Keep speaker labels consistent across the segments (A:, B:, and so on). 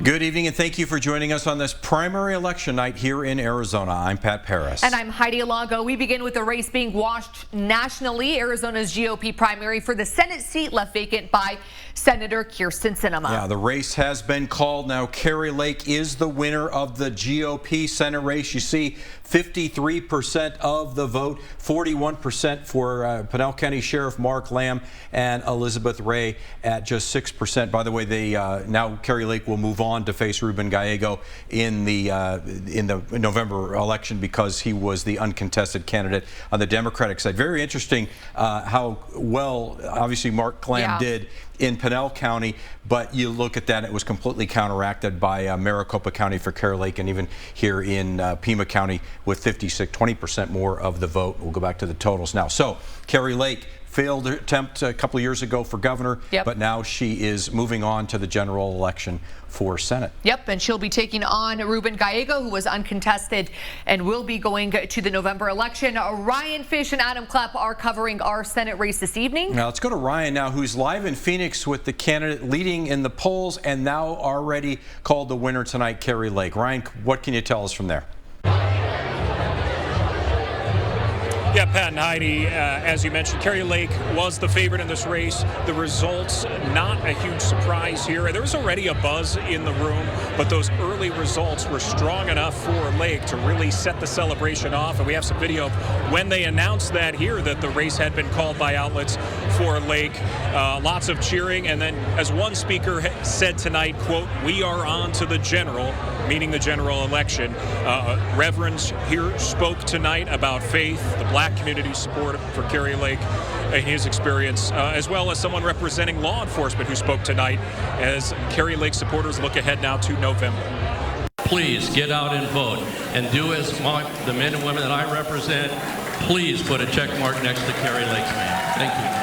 A: Good evening and thank you for joining us on this primary election night here in Arizona. I'm Pat Paris.
B: And I'm Heidi Alago. We begin with the race being watched nationally. Arizona's GOP primary for the Senate seat left vacant by Senator Kyrsten Sinema.
A: Yeah, the race has been called now. Kari Lake is the winner of the GOP Senate race. You see 53% of the vote, 41% for Pinal County Sheriff Mark Lamb and Elizabeth Ray at just 6%. By the way, now Kari Lake will move on to face Ruben Gallego in the November election because he was the uncontested candidate on the Democratic side. Very interesting how well, obviously, Mark Lamb did in Pinal County, but you look at that, it was completely counteracted by Maricopa County for Kari Lake, and even here in Pima County with 20% more of the vote. We'll go back to the totals now. So Kari Lake failed attempt a couple of years ago for governor, but now she is moving on to the general election for Senate.
B: Yep, and she'll be taking on Ruben Gallego, who was uncontested and will be going to the November election. Ryan Fish and Adam Klepp are covering our Senate race this evening.
A: Now let's go to Ryan now, who's live in Phoenix with the candidate leading in the polls and now already called the winner tonight, Kari Lake. Ryan, what can you tell us from there?
C: Yeah, Pat and Heidi, as you mentioned, Kari Lake was the favorite in this race. The results, not a huge surprise here. There was already a buzz in the room, but those early results were strong enough for Lake to really set the celebration off. And we have some video of when they announced that here, that the race had been called by outlets for Lake. Lots of cheering. And then, as one speaker said tonight, quote, "We are on to the general," meaning the general election. Reverends here spoke tonight about faith, the black community support for Kari Lake in his experience, as well as someone representing law enforcement who spoke tonight as Kari Lake supporters look ahead now to November.
D: Please get out and vote, and do as the men and women that I represent. Please put a check mark next to Kari Lake's name. Thank you.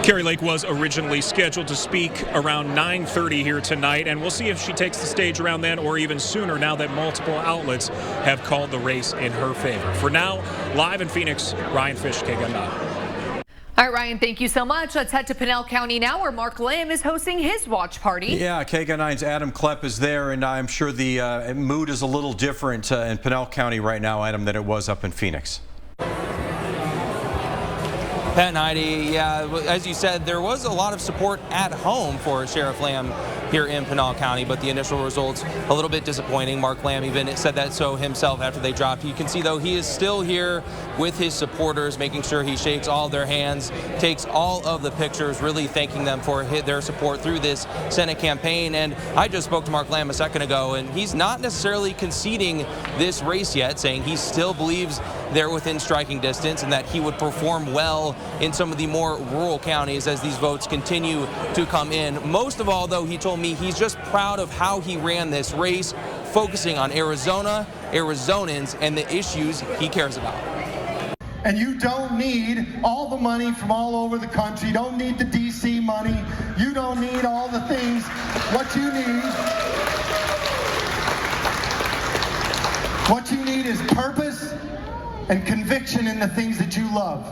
C: Kari Lake was originally scheduled to speak around 9:30 here tonight, and we'll see if she takes the stage around then or even sooner now that multiple outlets have called the race in her favor. For now, live in Phoenix, Ryan Fish, KGUN.
B: All right, Ryan, thank you so much. Let's head to Pinal County now, where Mark Lamb is hosting his watch party.
A: Yeah, KGUN9's Adam Klepp is there, and I'm sure the mood is a little different in Pinal County right now, Adam, than it was up in Phoenix.
E: Pat and Heidi, yeah, as you said, there was a lot of support at home for Sheriff Lamb here in Pinal County, but the initial results a little bit disappointing. Mark Lamb even said that so himself after they dropped. You can see, though, he is still here with his supporters, making sure he shakes all their hands, takes all of the pictures, really thanking them for their support through this Senate campaign. And I just spoke to Mark Lamb a second ago, and he's not necessarily conceding this race yet, saying he still believes they're within striking distance and that he would perform well in some of the more rural counties as these votes continue to come in. Most of all, though, he told me he's just proud of how he ran this race, focusing on Arizona, Arizonans, and the issues he cares about.
F: And you don't need all the money from all over the country. You don't need the DC money. You don't need all the things. What you need is purpose and conviction in the things that you love.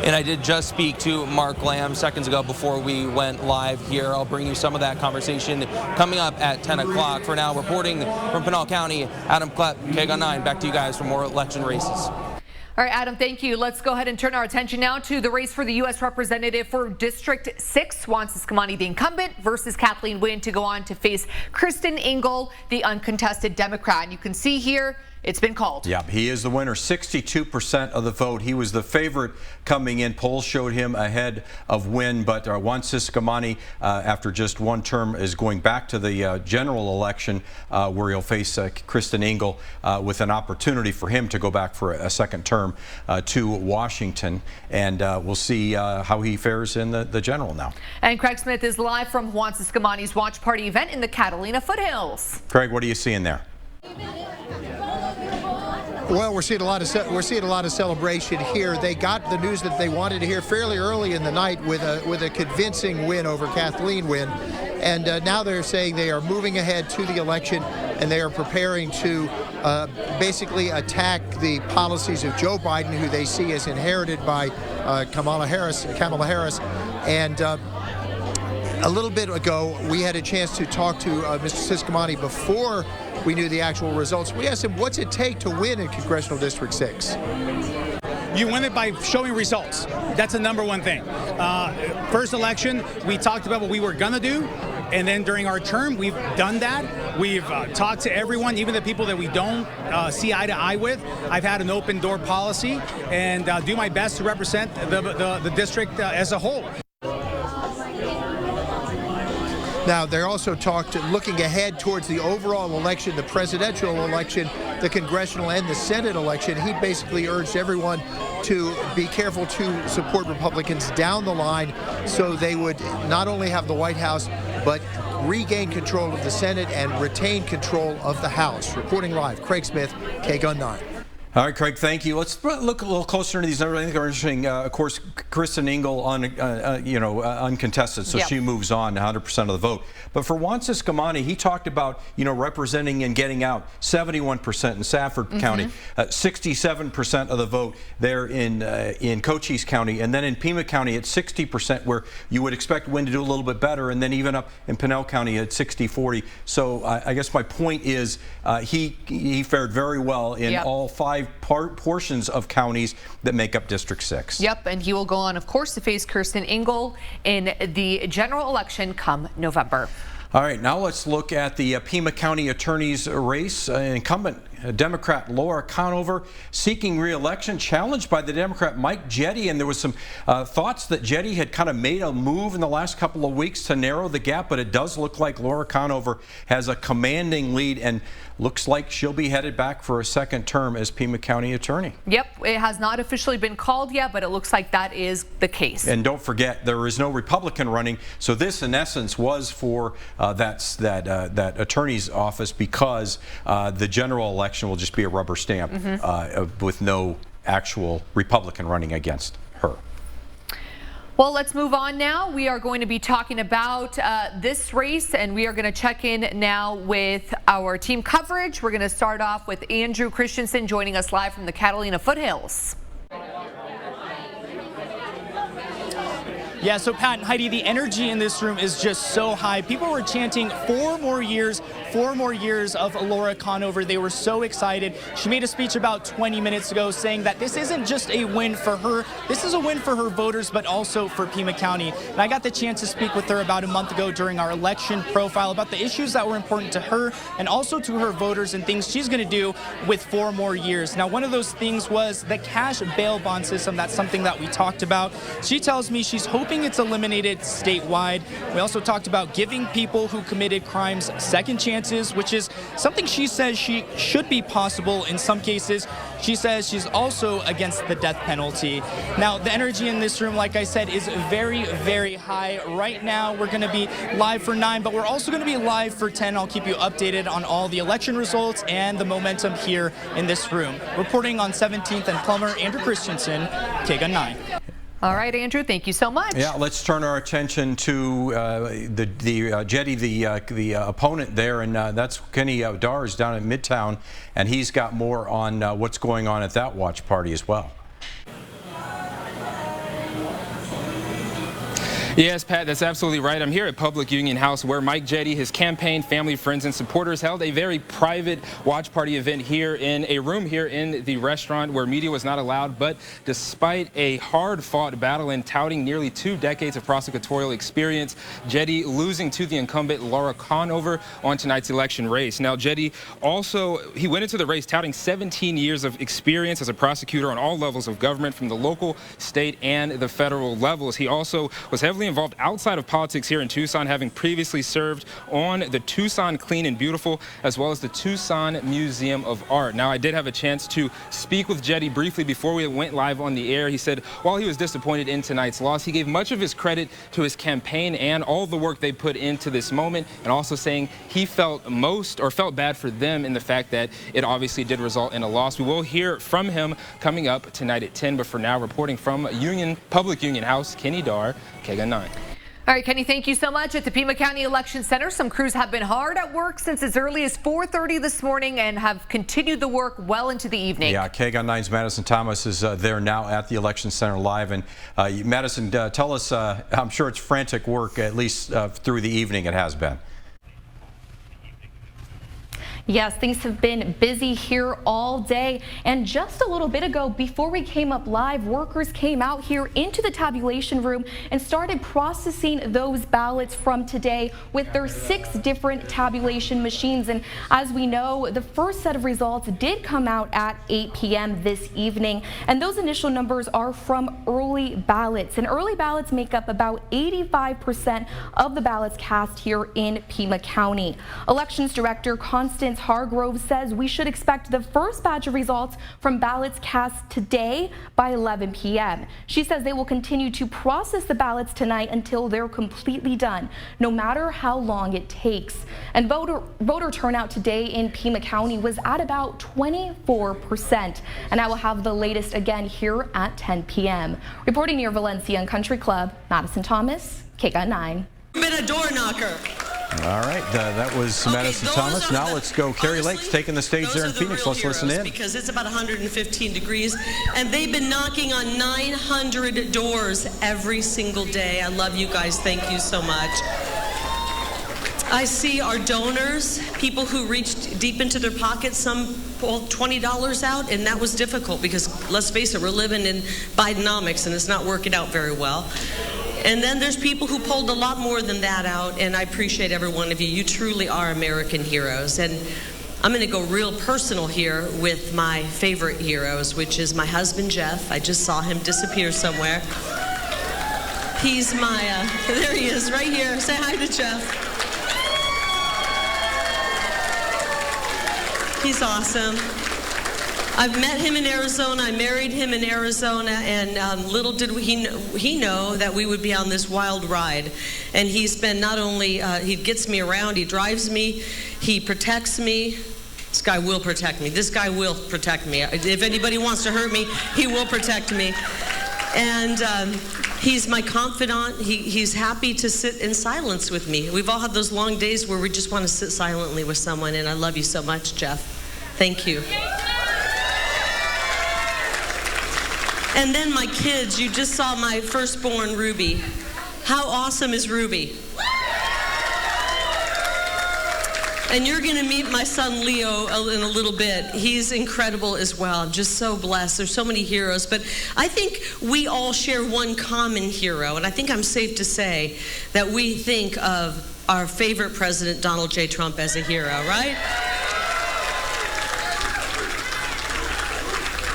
E: And I did just speak to Mark Lamb seconds ago before we went live here. I'll bring you some of that conversation coming up at 10 o'clock. For now, reporting from Pinal County, Adam Klepp, KGUN9. Back to you guys for more election races.
B: All right, Adam, thank you. Let's go ahead and turn our attention now to the race for the U.S. Representative for District 6. Juan Ciscomani, the incumbent, versus Kathleen Wynne to go on to face Kristen Ingle, the uncontested Democrat. And you can see here, it's been called.
A: Yeah, he is the winner, 62% of the vote. He was the favorite coming in. Polls showed him ahead of Wynne, but Juan Ciscomani, after just one term, is going back to the general election where he'll face Kristen Ingle with an opportunity for him to go back for a second term to Washington. And we'll see how he fares in the general now.
B: And Craig Smith is live from Juan Ciscomani's watch party event in the Catalina foothills.
A: Craig, what are you seeing there?
G: Well, we're seeing a lot of celebration here. They got the news that they wanted to hear fairly early in the night with a convincing win over Kathleen Wynne, and now they're saying they are moving ahead to the election, and they are preparing to basically attack the policies of Joe Biden, who they see as inherited by Kamala Harris. And a little bit ago, we had a chance to talk to Mr. Ciscomani before we knew the actual results. We asked him, what's it take to win in Congressional District 6?
H: You win it by showing results. That's the number one thing. First election, we talked about what we were going to do. And then during our term, we've done that. We've talked to everyone, even the people that we don't see eye to eye with. I've had an open door policy and do my best to represent the district as a whole.
G: Now, they also talked looking ahead towards the overall election, the presidential election, the congressional and the Senate election. He basically urged everyone to be careful to support Republicans down the line so they would not only have the White House, but regain control of the Senate and retain control of the House. Reporting live, Craig Smith, KGUN 9.
A: All right, Craig, thank you. Let's look a little closer into these numbers. I think they're interesting. Of course, Kristen Ingle, uncontested, so she moves on, 100% of the vote. But for Juan Ciscomani, he talked about, representing and getting out 71% in Safford County, 67% of the vote there in Cochise County, and then in Pima County at 60%, where you would expect Wynn to do a little bit better, and then even up in Pinell County at 60-40. So I guess my point is he fared very well in all 5 portions of counties that make up District 6.
B: Yep, and he will go on, of course, to face Kristen Ingle in the general election come November.
A: All right, now let's look at the Pima County Attorney's race. Incumbent Democrat Laura Conover seeking re-election, challenged by the Democrat Mike Jetty, and there was some thoughts that Jetty had kind of made a move in the last couple of weeks to narrow the gap, but it does look like Laura Conover has a commanding lead and looks like she'll be headed back for a second term as Pima County Attorney. Yep, it has not officially been called yet, but it looks like that is the case. And don't forget, there is no Republican running, so this in essence was for that attorney's office, because the general election will just be a rubber stamp with no actual Republican running against her. Well, let's move on now. We are going to be talking about this race, and we are going to check in now with our team coverage. We're going to start off with Andrew Christensen joining us live from the Catalina foothills.
I: Yeah, so Pat and Heidi, the energy in this room is just so high. People were chanting 4 more years of Laura Conover. They were so excited. She made a speech about 20 minutes ago saying that this isn't just a win for her. This is a win for her voters, but also for Pima County. And I got the chance to speak with her about a month ago during our election profile about the issues that were important to her and also to her voters and things she's going to do with 4 more years. Now, one of those things was the cash bail bond system. That's something that we talked about. She tells me she's hoping it's eliminated statewide. We also talked about giving people who committed crimes second chances, which is something she says should be possible in some cases. She says she's also against the death penalty. Now, the energy in this room, like I said, is very, very high. Right now, we're going to be live for 9, but we're also going to be live for 10. I'll keep you updated on all the election results and the momentum here in this room. Reporting on 17th and Plummer, Andrew Christensen, KGUN 9.
B: All right, Andrew, thank you so much. Yeah, let's turn our attention to the Jetty, the opponent there, and that's Kenny Dars down at Midtown, and he's got more on what's going on at that watch party as well.
J: Yes, Pat, that's absolutely right. I'm here at Public Union House where Mike Jetty, his campaign, family, friends, and supporters held a very private watch party event here in a room here in the restaurant where media was not allowed. But despite a hard-fought battle and touting nearly 2 decades of prosecutorial experience, Jetty losing to the incumbent Laura Conover on tonight's election race. Now, Jetty he went into the race touting 17 years of experience as a prosecutor on all levels of government, from the local, state, and the federal levels. He also was heavily involved outside of politics here in Tucson, having previously served on the Tucson Clean and Beautiful, as well as the Tucson Museum of Art. Now, I did have a chance to speak with Jetty briefly before we went live on the air. He said while he was disappointed in tonight's loss, he gave much of his credit to his campaign and all the work they put into this moment, and also saying he felt bad for them in the fact that it obviously did result in a loss. We will hear from him coming up tonight at 10, but for now, reporting from Public Union House, Kenny Dar, KGUN 9.
B: All right, Kenny, thank you so much. At the Pima County Election Center, some crews have been hard at work since as early as 4:30 this morning and have continued the work well into the evening.
A: Yeah, KGUN 9's Madison Thomas is there now at the Election Center live. And Madison, tell us, I'm sure it's frantic work, at least through the evening it has been.
K: Yes, things have been busy here all day. And just a little bit ago, before we came up live, workers came out here into the tabulation room and started processing those ballots from today with their 6 different tabulation machines. And as we know, the first set of results did come out at 8 p.m. this evening. And those initial numbers are from early ballots. And early ballots make up about 85% of the ballots cast here in Pima County. Elections Director Constance Hargrove says we should expect the first batch of results from ballots cast today by 11 p.m. She says they will continue to process the ballots tonight until they're completely done, no matter how long it takes. And voter turnout today in Pima County was at about 24%. And I will have the latest again here at 10 p.m. Reporting near Valencia and Country Club, Madison Thomas, KGUN 9.
L: Been a door knocker.
A: All right, that was Madison Thomas. Now let's go. Carrie Lake's taking the stage there in Phoenix. Let's listen in.
L: Because it's about 115 degrees, and they've been knocking on 900 doors every single day. I love you guys. Thank you so much. I see our donors, people who reached deep into their pockets. Some pulled $20 out, and that was difficult because, let's face it, we're living in Bidenomics, and it's not working out very well. And then there's people who pulled a lot more than that out, and I appreciate every one of you. You truly are American heroes. And I'm going to go real personal here with my favorite heroes, which is my husband, Jeff. I just saw him disappear somewhere. He's my, there he is, right here. Say hi to Jeff. He's awesome. I've met him in Arizona. I married him in Arizona, and little did he know that we would be on this wild ride. And he's been not only, he gets me around, he drives me, he protects me. This guy will protect me. This guy will protect me. If anybody wants to hurt me, he will protect me. And he's my confidant. He's happy to sit in silence with me. We've all had those long days where we just want to sit silently with someone, and I love you so much, Jeff. Thank you. And then my kids, you just saw my firstborn, Ruby. How awesome is Ruby? And you're going to meet my son, Leo, in a little bit. He's incredible as well. I'm just so blessed. There's so many heroes. But I think we all share one common hero. And I think I'm safe to say that we think of our favorite president, Donald J. Trump, as a hero, right?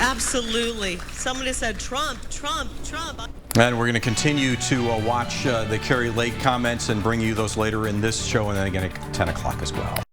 L: Absolutely. Somebody said Trump, Trump, Trump.
A: And we're going to continue to watch the Carrie Lake comments and bring you those later in this show and then again at 10 o'clock as well.